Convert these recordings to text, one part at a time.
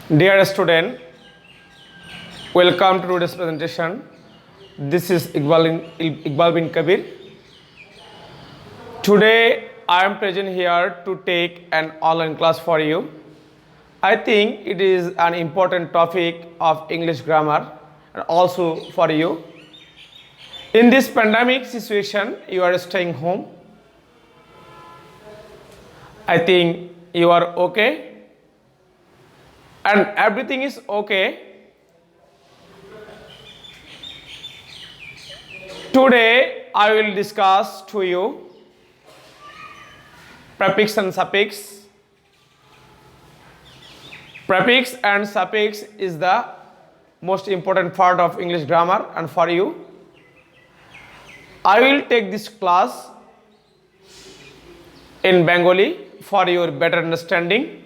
Dear student, welcome to today's presentation. This is Iqbal bin Kabir. Today I am present here to take an online class for you. I think it is an important topic of English grammar and also for you. In this pandemic situation, you are staying home. I think you are okay and everything is okay. Today I will discuss to you prefix and suffix. Prefix and suffix is the most important part of English grammar and for you. I will take this class in Bengali for your better understanding.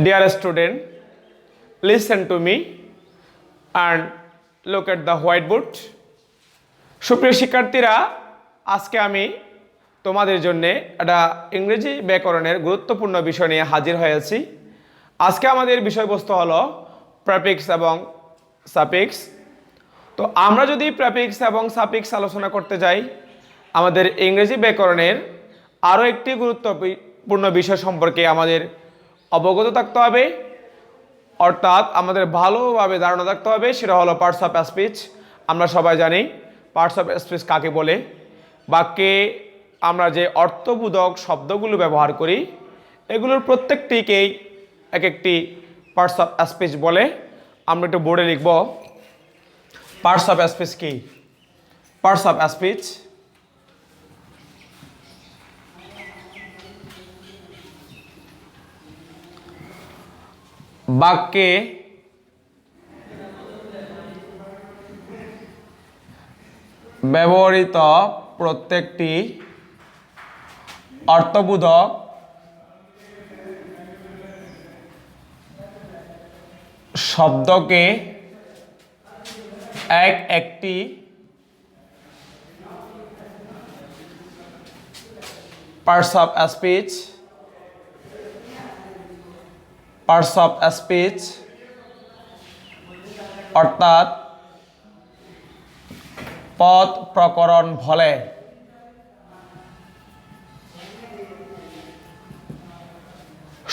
Dear student, listen to me and look at the whiteboard. সুপ্রিয় শিক্ষার্থীরা, আজকে আমি তোমাদের জন্য একটা ইংরেজি ব্যাকরণের গুরুত্বপূর্ণ বিষয় নিয়ে হাজির হয়েছি। আজকে আমাদের বিষয়বস্তু হলো প্রেফিক্স এবং সাফিক্স। তো আমরা যদি প্রেফিক্স এবং সাফিক্স আলোচনা করতে যাই, আমাদের ইংরেজি ব্যাকরণের আরও একটি গুরুত্বপূর্ণ বিষয় সম্পর্কে আমাদের অবগত থাকতে হবে, অর্থাৎ আমাদের ভালোভাবে ধারণা থাকতে হবে। সেটা হলো পার্টস অফ স্পিচ। আমরা সবাই জানি পার্টস অফ স্পিচ কাকে বলে। বাক্যে আমরা যে অর্থবোধক শব্দগুলো ব্যবহার করি, এগুলোর প্রত্যেকটিকেই এক একটি পার্টস অফ স্পিচ বলে। আমরা একটু বোর্ডে লিখব পার্টস অফ স্পিচ কি। পার্টস অফ স্পিচ বাক্যে ব্যবহৃত প্রত্যেকটি অর্থবোধক শব্দকে একটি পার্টস অফ স্পিচ অর্থাৎ পদ প্রকরণ বলে।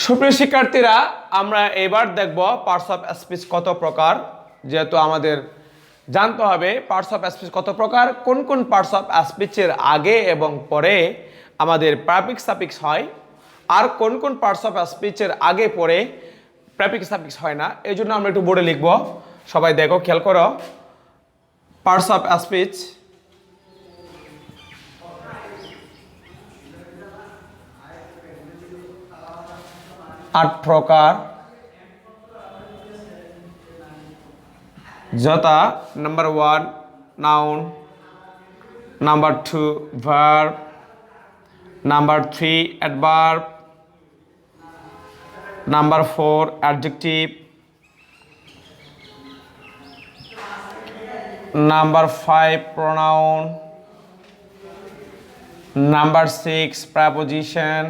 সুপ্রিয় শিক্ষার্থীরা, আমরা এবার দেখব পার্টস অফ স্পিচ কত প্রকার। যেহেতু আমাদের জানতে হবে পার্টস অফ স্পিচ কত প্রকার, কোন কোন পার্টস অফ স্পিচের আগে এবং পরে আমাদের প্রেফিক্স সাফিক্স হয়, আর কোন কোন পার্টস অফ স্পিচের আগে পরে প্রেফিক্স সাফিক্স হয় না। এই জন্য আমরা একটু বোর্ডে লিখব। সবাই দেখো, খেয়াল করো। পার্টস অফ স্পিচ আট প্রকার, যথা number 1 noun, number 2 verb, number 3 adverb, number 4 adjective, number 5 pronoun, number 6 preposition,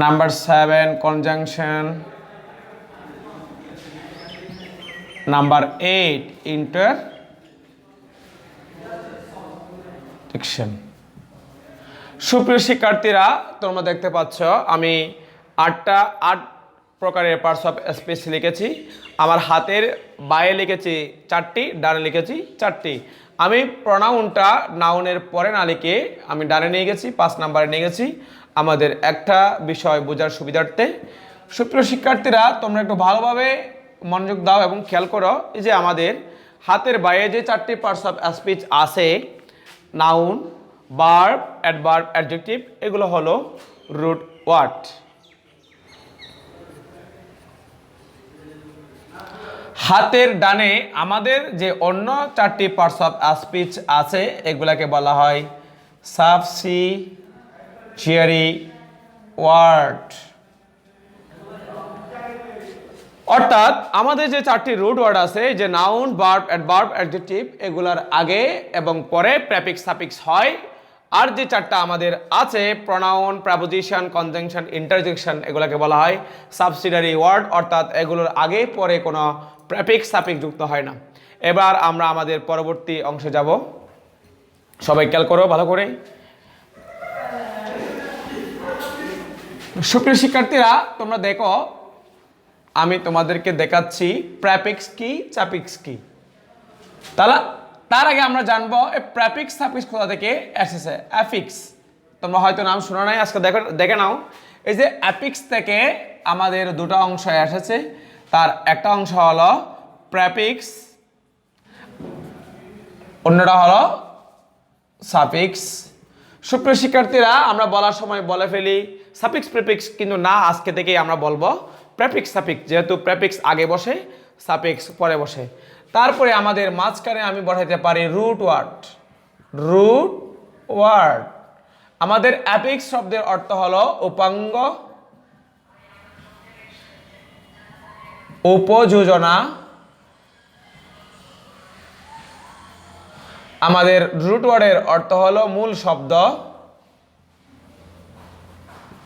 number 7 conjunction, number 8 interjection. সুপ্রিয় শিক্ষার্থীরা, তোমরা দেখতে পাচ্ছ আমি 8 প্রকারের পার্টস অফ স্পিচ লিখেছি। আমার হাতের বায়ে লিখেছি 4টি, ডানে লিখেছি 4টি। আমি প্রোনাউনটা নাউনের পরে না লিখে আমি ডানে নিয়ে গেছি, 5 নম্বরে নিয়ে গেছি আমাদের একটা বিষয় বোঝার সুবিধার্থে। সুপ্রিয় শিক্ষার্থীরা, তোমরা একটু ভালোভাবে মনোযোগ দাও এবং খেয়াল করো যে আমাদের হাতের বায়ে যে 4টি পার্টস অফ স্পিচ আছে, নাউন, ভার্ব, অ্যাডভার্ব, অ্যাডজেক্টিভ, এগুলো হলো রুট ওয়ার্ড। হাতের ডানে আমাদের যে অন্য 4টি পার্টস অফ স্পিচ আছে, এগুলাকে বলা হয় সাবসিডিয়ারি ওয়ার্ড। অর্থাৎ আমাদের যে 4টি রুট ওয়ার্ড আছে, যে নাউন, ভার্ব, অ্যাডভার্ব, অ্যাডজেক্টিভ, এগুলার আগে এবং পরে প্রেফিক্স সাফিক্স হয়। আর যে চারটা আমাদের আছে প্রনাউন, প্রেপোজিশন, কনজাংশন, ইন্টারজেকশন, এগুলোকে বলা হয় সাবসিডিয়ারি ওয়ার্ড, অর্থাৎ এগুলোর আগে পরে কোনো প্রেফিক্স সাফিক্স যুক্ত হয় না। এবার আমরা আমাদের পরবর্তী অংশে যাব। সবাই খেয়াল করো ভালো করে। সুপ্রিয় শিক্ষার্থীরা, তোমরা দেখো আমি তোমাদেরকে দেখাচ্ছি প্রেফিক্স কি, সাফিক্স কি। তার আগে আমরা জানবো এই প্রেফিক্স সাফিক্স কোথা থেকে এসেছে। অ্যাফিক্স তোমরা হয়তো নাম শোনো নাই, আজকে দেখে নাও। এই যে অ্যাফিক্স থেকে আমাদের দুটো অংশ এসেছে। তার একটা অংশ হলো প্রেফিক্স, অন্যটা হলো সাফিক্স। সুপ্রিয় শিক্ষার্থীরা, আমরা বলার সময় বলে ফেলি সাফিক্স প্রেফিক্স, কিন্তু না, আজকে থেকেই আমরা বলবো প্রেফিক্স সাফিক্স, যেহেতু প্রেফিক্স আগে বসে, সাফিক্স পরে বসে। তারপরে আমাদের মাঝখানে আমি বসাইতে পারি রুট ওয়ার্ড। রুট ওয়ার্ড আমাদের অ্যাফিক্স শব্দের অর্থ হলো উপাঙ্গ, উপযোজনা। আমাদের রুট ওয়ার্ডের অর্থ হলো মূল শব্দ।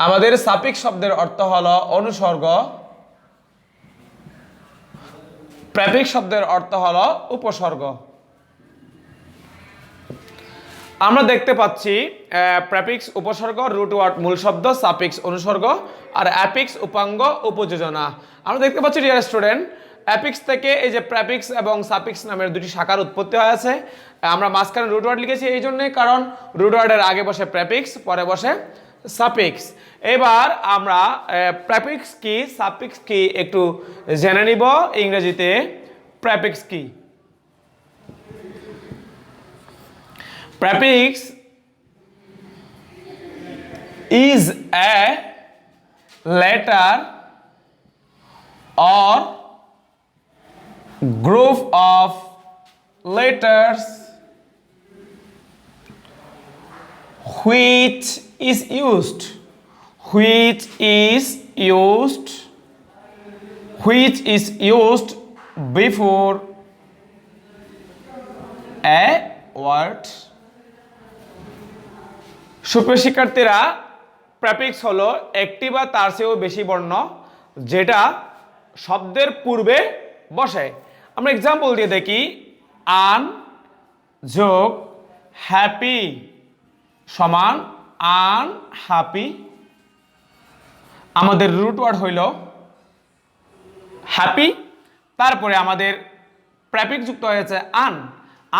আমাদের সাফিক্স শব্দের অর্থ হলো অনুসর্গ। প্রেফিক্স শব্দের অর্থ হলো উপসর্গ। আমরা দেখতে পাচ্ছি প্রেফিক্স উপসর্গ, রুট ওয়ার্ড মূল শব্দ, সাফিক্স অনুসর্গ, আর অ্যাফিক্স উপাঙ্গ, উপযোজনা। আমরা দেখতে পাচ্ছি ডিয়ার স্টুডেন্ট, অ্যাফিক্স থেকে এই যে প্রেফিক্স এবং সাফিক্স নামের দুটি শাখার উৎপত্তি হয়েছে। আমরা মাঝখানে রুট ওয়ার্ড লিখেছি এই জন্যই, কারণ রুট ওয়ার্ডের আগে বসে প্রেফিক্স, পরে বসে সাফিক্স। এবার আমরা প্রেফিক্স কি, সাফিক্স কি একটু জেনে নিব। ইংরেজিতে প্রেফিক্স কি? Prefix is a letter or group of letters which is used before a word. সুপ্রিয় শিক্ষার্থীরা, প্রেফিক্স হলো একটি বা তার চেয়েও বেশি বর্ণ যেটা শব্দের পূর্বে বসে। আমরা এক্সাম্পল দিয়ে দেখি। আন যোগ হ্যাপি সমান আনহ্যাপি। আমাদের রুট ওয়ার্ড হইল হ্যাপি, তারপরে আমাদের প্রেফিক্স যুক্ত হয়েছে আন।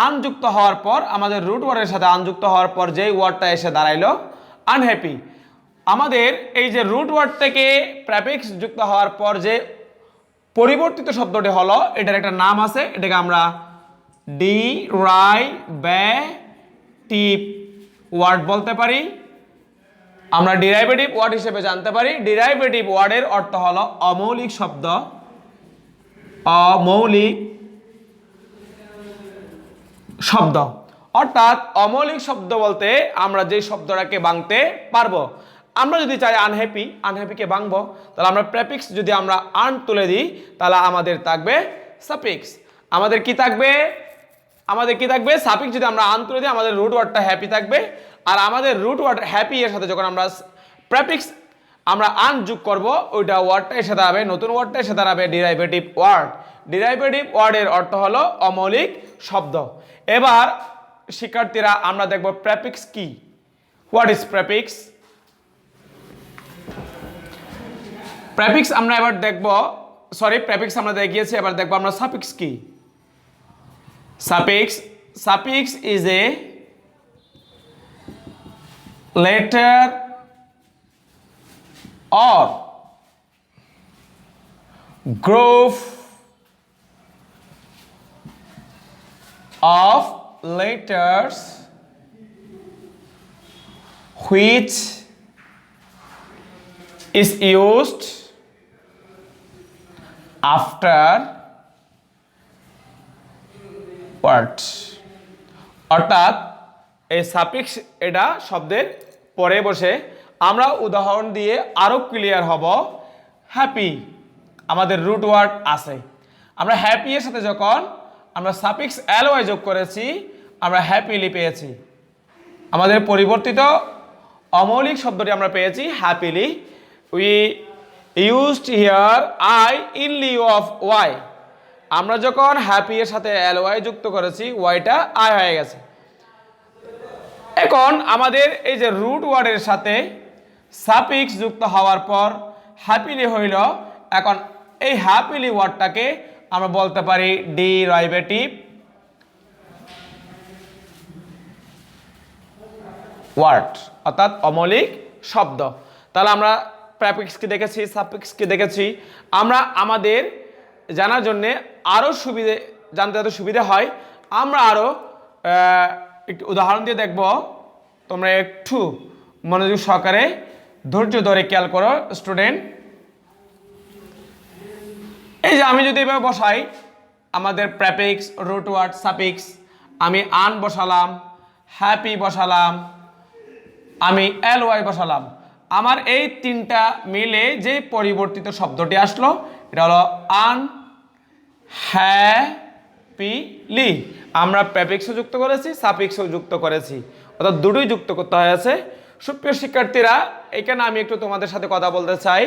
আন যুক্ত হওয়ার পর আমাদের রুট ওয়ার্ডের সাথে আন যুক্ত হওয়ার পর যেই ওয়ার্ডটা এসে দাঁড়াইলো আনহ্যাপি। আমাদের এই যে রুট ওয়ার্ড থেকে প্রেফিক্স যুক্ত হওয়ার পর যে পরিবর্তিত শব্দটি হলো, এটার একটা নাম আছে, এটাকে আমরা ডিরাইভেটিভ ওয়ার্ড বলতে পারি। আমরা ডিরাইভেটিভ ওয়ার্ড হিসেবে জানতে পারি। ডিরাইভেটিভ ওয়ার্ডের অর্থ হলো অমৌলিক শব্দ। অমৌলিক শব্দ অর্থাৎ অমৌলিক শব্দ বলতে আমরা যে শব্দটাকে ভাঙতে পারবো। আমরা যদি চাই আনহ্যাপি, আনহ্যাপিকে ভাঙবো, তাহলে আমরা প্রেফিক্স যদি আমরা আন তুলে দিই, তাহলে আমাদের থাকবে সাফিক্স। আমাদের কি থাকবে সাফিক্স যদি আমরা আন তুলে দিই, আমাদের রুট ওয়ার্ডটা হ্যাপি থাকবে। আর আমাদের রুট ওয়ার্ড হ্যাপি এর সাথে যখন আমরা প্রেফিক্স আমরা আন যোগ করব, ওইটা ওয়ার্ডটা এসে দাঁড়াবে, নতুন ওয়ার্ডটা এসে দাঁড়াবে ডিরাইভেটিভ ওয়ার্ড। ডিরাইভেটিভ ওয়ার্ডের অর্থ হলো অমৌলিক শব্দ। এবার শিক্ষার্থীরা আমরা দেখব প্রেফিক্স কি। What is prefix? প্রেফিক্স আমরা এবার দেখব, প্রেফিক্স আমরা দেখিয়েছি, এবার দেখব আমরা সাফিক্স কি। Suffix is a letter or group of letters which is used after word। অর্থাৎ এই সাফিক্স এটা শব্দের পরে বসে। আমরা উদাহরণ দিয়ে আরো ক্লিয়ার হব। হ্যাপি আমাদের রুট ওয়ার্ড আছে, আমরা হ্যাপি এর সাথে যখন আমরা সাফিক্স ly যোগ করেছি, আমরা হ্যাপিলি পেয়েছি। আমাদের পরিবর্তিত অমৌলিক শব্দটি আমরা পেয়েছি happily. We used here I in lieu of Y. আমরা যখন হ্যাপি এর সাথে ly যুক্ত করেছি ওয়াইটা আই হয়ে গেছে। এখন আমাদের এই যে রুট ওয়ার্ডের সাথে সাফিক্স যুক্ত হওয়ার পর হ্যাপিলি হইল। এখন এই হ্যাপিলি ওয়ার্ডটাকে আমরা বলতে পারি ডেরিভেটিভ ওয়ার্ড, অর্থাৎ অমৌলিক শব্দ। তাহলে আমরা প্রেফিক্সকে দেখেছি, সাফিক্সকে দেখেছি। আমরা আমাদের জানার জন্য আরও জানতে যাতে সুবিধা হয়, আমরা আরও একটু উদাহরণ দিয়ে দেখব। তোমরা একটু মনোযোগ সহকারে ধৈর্য ধরে খেয়াল করো স্টুডেন্ট। এই যে আমি যদি এভাবে বসাই আমাদের প্রেফিক্স, রুট ওয়ার্ড, সাফিক্স, আমি আন বসালাম, হ্যাপি বসালাম, আমি ly বসালাম, আমার এই তিনটা মিলে যে পরিবর্তিত শব্দটি আসলো এটা হলো আনহ্যাপিলি। আমরা প্রেফিক্সও যুক্ত করেছি, সাফিক্সও যুক্ত করেছি, অর্থাৎ দুটোই যুক্ত করতে হয়েছে। সুপ্রিয় শিক্ষার্থীরা, এখানে আমি একটু তোমাদের সাথে কথা বলতে চাই।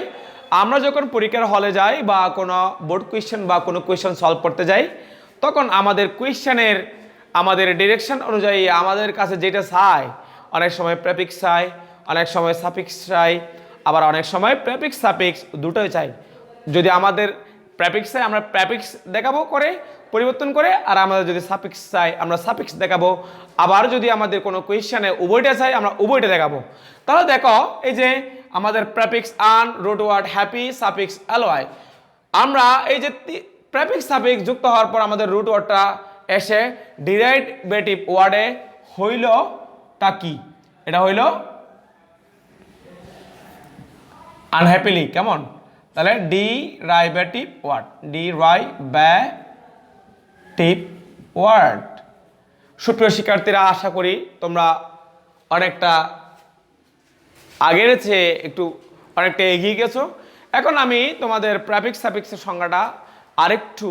আমরা যখন পরীক্ষার হলে যাই বা কোনো বোর্ড কোয়েশ্চেন বা কোনো কোয়েশ্চেন সলভ করতে যাই, তখন আমাদের কোয়েশ্চেনের আমাদের ডিরেকশন অনুযায়ী আমাদের কাছে যেটা চাই, অনেক সময় প্রেফিক্স চাই, অনেক সময় সাফিক্স চাই, আবার অনেক সময় প্রেফিক্স সাফিক্স দুটোই চাই। যদি আমাদের প্রেফিক্স চাই আমরা প্রেফিক্স দেখাবো করে পরিবর্তন করে, আর আমাদের যদি সাফিক্স চাই আমরা সাফিক্স দেখাবো। আবার যদি আমাদের কোনো কোয়েশ্চেনে উভয়টা চাই আমরা উভয়টা দেখাবো। তাহলে দেখো এই যে আমাদের prefix un, root word happy, suffix ly, আমরা এই যে প্রেফিক্স সাফিক্স যুক্ত হওয়ার পর আমাদের রুট ওয়ার্ডটা এসে ডেরিভেটিভ ওয়ার্ডে হইল তা কি? এটা হইল আনহ্যাপিলি। কেমন? তাহলে ডেরিভেটিভ ওয়ার্ড, ডেরিভেটিভ ওয়ার্ড। সুপ্রিয় শিক্ষার্থীরা, আশা করি তোমরা অনেকটা আগের চেয়ে অনেকটা এগিয়ে গেছো। এখন আমি তোমাদের প্রেফিক্স সাফিক্সের সংজ্ঞাটা আরেকটু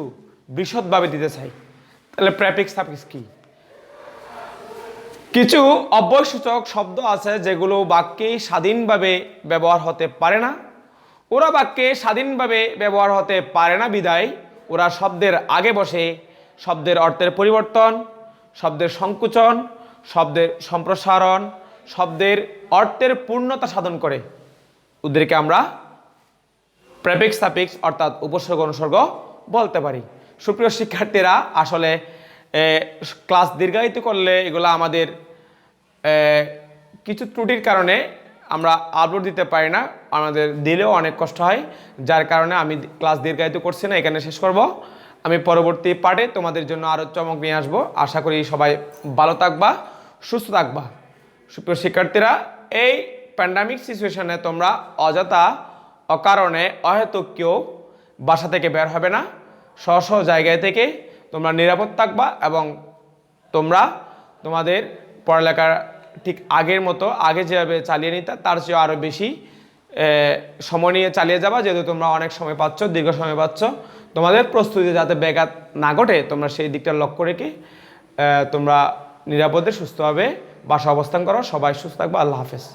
বিশদভাবে দিতে চাই। তাহলে প্রেফিক্স সাফিক্স কি? কিছু অব্যয়সূচক শব্দ আছে যেগুলো বাক্যে স্বাধীনভাবে ব্যবহার হতে পারে না। ওরা বাক্যে স্বাধীনভাবে ব্যবহার হতে পারে না বিধায় ওরা শব্দের আগে বসে শব্দের অর্থের পরিবর্তন, শব্দের সংকুচন, শব্দের সম্প্রসারণ, শব্দের অর্থের পূর্ণতা সাধন করে। ওদেরকে আমরা প্রেফিক্স সাফিক্স অর্থাৎ উপসর্গ অনুসর্গ বলতে পারি। সুপ্রিয় শিক্ষার্থীরা, আসলে ক্লাস দীর্ঘায়িত করলে এগুলো আমাদের কিছু ত্রুটির কারণে আমরা আপলোড দিতে পারি না, আমাদের দিলেও অনেক কষ্ট হয়, যার কারণে আমি ক্লাস দীর্ঘায়িত করছি না, এখানে শেষ করব। আমি পরবর্তী পার্টে তোমাদের জন্য আরও চমক নিয়ে আসবো। আশা করি সবাই ভালো থাকবা, সুস্থ থাকবা। সুপ্রিয় শিক্ষার্থীরা, এই প্যান্ডামিক সিচুয়েশনে তোমরা অযথা অকারণে অহেতুক কেউ বাসা থেকে বের হবে না। স্ব জায়গায় থেকে তোমরা নিরাপদ থাকবা এবং তোমরা তোমাদের পড়ালেখার ঠিক আগের মতো আগে যেভাবে চালিয়ে নিতে তার চেয়ে আরও বেশি সময় নিয়ে চালিয়ে যাবা, যেহেতু তোমরা অনেক সময় পাচ্ছ, দীর্ঘ সময় পাচ্ছ। তোমাদের প্রস্তুতি যাতে ব্যাঘাত না ঘটে তোমরা সেই দিকটা লক্ষ্য রেখে তোমরা নিরাপদে সুস্থভাবে বাসা অবস্থান করো। সবাই সুস্থ থাকবা। আল্লাহ হাফেজ।